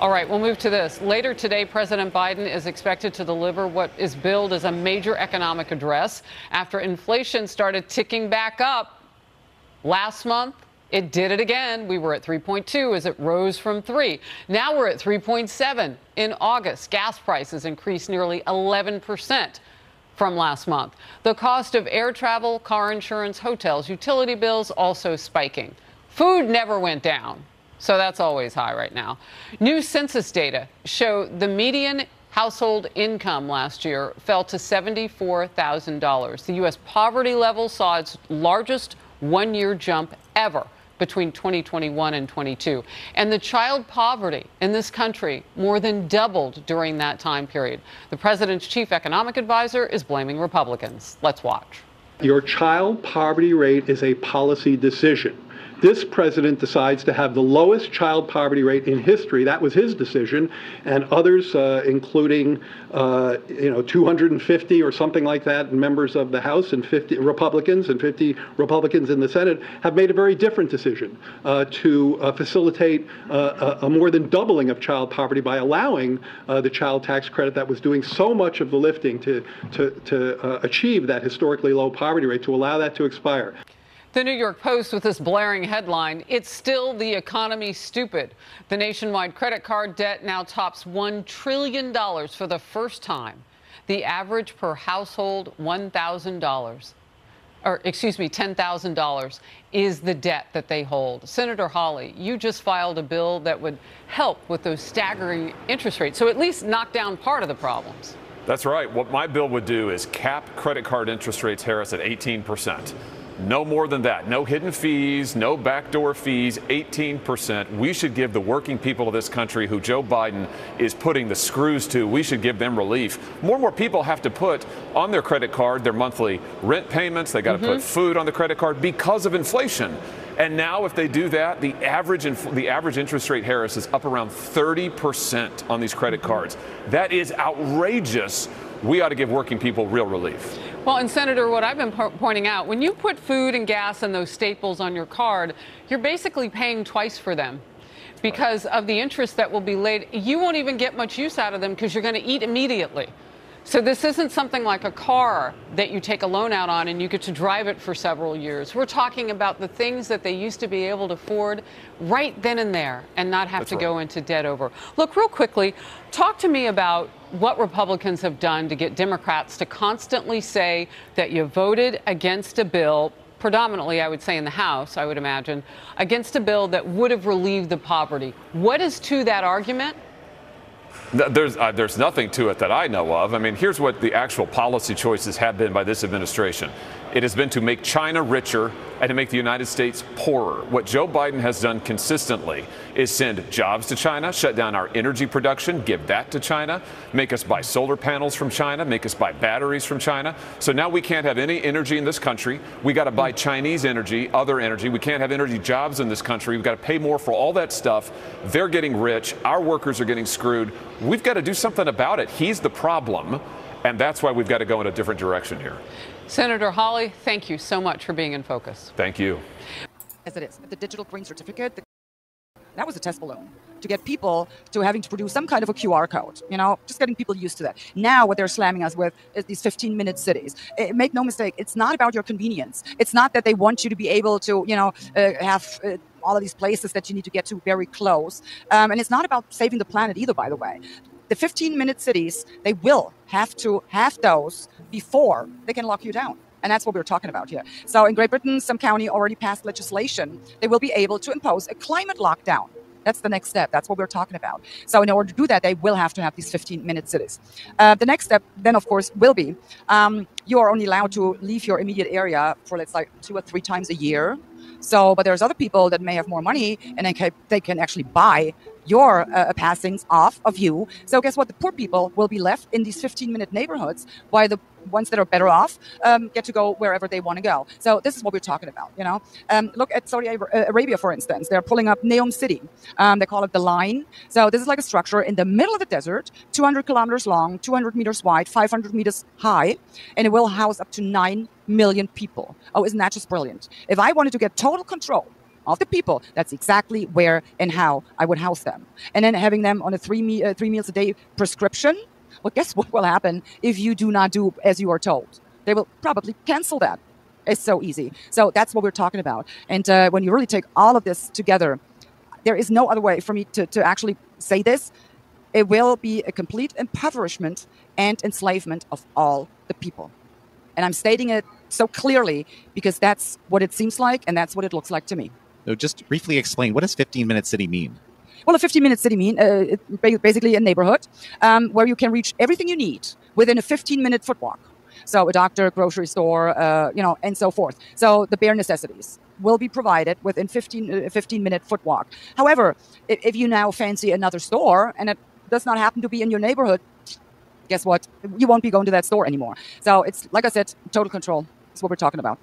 All right, we'll move to this. Later today, President Biden is expected to deliver what is billed as a major economic address after inflation started ticking back up last month. It did it again. We were at 3.2 as it rose from 3. Now we're at 3.7 in August. Gas prices increased nearly 11% from last month. The cost of air travel, car insurance, hotels, utility bills also spiking. Food never went down, so that's always high right now. New census data show the median household income last year fell to $74,000. The U.S. poverty level saw its largest one-year jump ever between 2021 and 22. And the child poverty in this country more than doubled during that time period. The president's chief economic advisor is blaming Republicans. Let's watch. Your child poverty rate is a policy decision. This president decides to have the lowest child poverty rate in history. That was his decision, and others, including 250 or something like that members of the House and 50 Republicans and 50 Republicans in the Senate, have made a very different decision to facilitate a more than doubling of child poverty by allowing the child tax credit that was doing so much of the lifting to achieve that historically low poverty rate, to allow that to expire. The New York Post with this blaring headline, "It's still the economy stupid." The nationwide credit card debt now tops $1 trillion for the first time. The average per household, $10,000 is the debt that they hold. Senator Hawley, you just filed a bill that would help with those staggering interest rates, so at least knock down part of the problems. That's right. What my bill would do is cap credit card interest rates, Harris, at 18%. No more than that. No hidden fees, no backdoor fees, 18%. We should give the working people of this country who Joe Biden is putting the screws to, we should give them relief. More and more people have to put on their credit card their monthly rent payments. They got to put food on the credit card because of inflation. And now if they do that, the average interest rate, Harris, is up around 30% on these credit cards. That is outrageous. We ought to give working people real relief. Well, and Senator, what I've been pointing out, when you put food and gas and those staples on your card, you're basically paying twice for them because of the interest that will be laid. You won't even get much use out of them because you're going to eat immediately. So this isn't something like a car that you take a loan out on and you get to drive it for several years. We're talking about the things that they used to be able to afford right then and there and not have to go into debt over. Look, real quickly, talk to me about what Republicans have done to get Democrats to constantly say that you voted against a bill, predominantly, I would say in the House, I would imagine, against a bill that would have relieved the poverty. What is to that argument? There's nothing to it that I know of. I mean, here's what the actual policy choices have been by this administration. It has been to make China richer and to make the United States poorer. What Joe Biden has done consistently is send jobs to China, shut down our energy production, give that to China, make us buy solar panels from China, make us buy batteries from China. So now we can't have any energy in this country. We got to buy Chinese energy, other energy. We can't have energy jobs in this country. We've got to pay more for all that stuff. They're getting rich. Our workers are getting screwed. We've got to do something about it. He's the problem. And that's why we've got to go in a different direction here. Senator Hawley, thank you so much for being in focus. Thank you. As it is, the digital green certificate, that was a test balloon to get people to having to produce some kind of a QR code, just getting people used to that. Now what they're slamming us with is these 15-minute cities. Make no mistake, it's not about your convenience. It's not that they want you to be able to, have all of these places that you need to get to very close. And it's not about saving the planet either, by the way. The 15-minute cities, they will have to have those before they can lock you down. And that's what we're talking about here. So in Great Britain, some county already passed legislation. They will be able to impose a climate lockdown. That's the next step. That's what we're talking about. So in order to do that, they will have to have these 15-minute cities. The next step then, of course, will be you are only allowed to leave your immediate area for, let's say, 2 or 3 times a year. So, but there's other people that may have more money and they can actually buy your passings off of you. So guess what? The poor people will be left in these 15-minute neighborhoods while the ones that are better off get to go wherever they want to go. So this is what we're talking about, Look at Saudi Arabia, for instance. They're pulling up Neom City. They call it the Line. So this is like a structure in the middle of the desert, 200 kilometers long, 200 meters wide, 500 meters high, and it will house up to 9 million people. Oh, isn't that just brilliant? If I wanted to get total control of the people, that's exactly where and how I would house them. And then having them on a three meals a day prescription, well, guess what will happen if you do not do as you are told? They will probably cancel that. It's so easy. So that's what we're talking about. And when you really take all of this together, there is no other way for me to actually say this. It will be a complete impoverishment and enslavement of all the people. And I'm stating it so clearly because that's what it seems like and that's what it looks like to me. So just briefly explain, what does 15-minute city mean? Well, a 15-minute city means basically a neighborhood where you can reach everything you need within a 15-minute foot walk. So a doctor, grocery store, and so forth. So the bare necessities will be provided within 15-minute foot walk. However, if you now fancy another store and it does not happen to be in your neighborhood, guess what? You won't be going to that store anymore. So it's, like I said, total control is what we're talking about.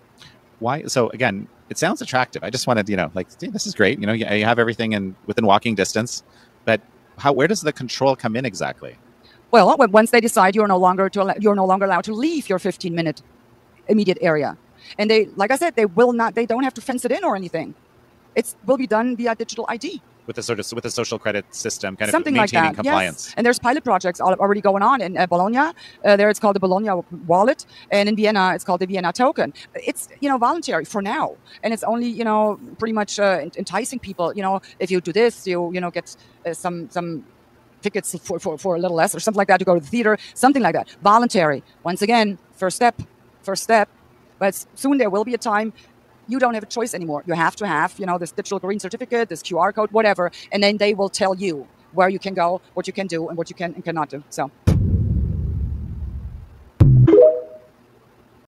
Why? So again, it sounds attractive. I just wanted, this is great. You have everything within walking distance, but where does the control come in exactly? Well, once they decide you're no longer allowed to leave your 15-minute immediate area, and they, like I said, they don't have to fence it in or anything. It will be done via digital ID. With a social credit system, kind Something of maintaining like that, compliance. Yes. And there's pilot projects already going on in Bologna. There it's called the Bologna wallet, and in Vienna it's called the Vienna token. It's voluntary for now, and it's only pretty much enticing people. If you do this, you get some tickets for a little less or something like that to go to the theater, something like that. Voluntary. Once again, first step. But soon there will be a time you don't have a choice anymore. You have to have, this digital green certificate, this QR code, whatever, and then they will tell you where you can go, what you can do, and what you can and cannot do. So.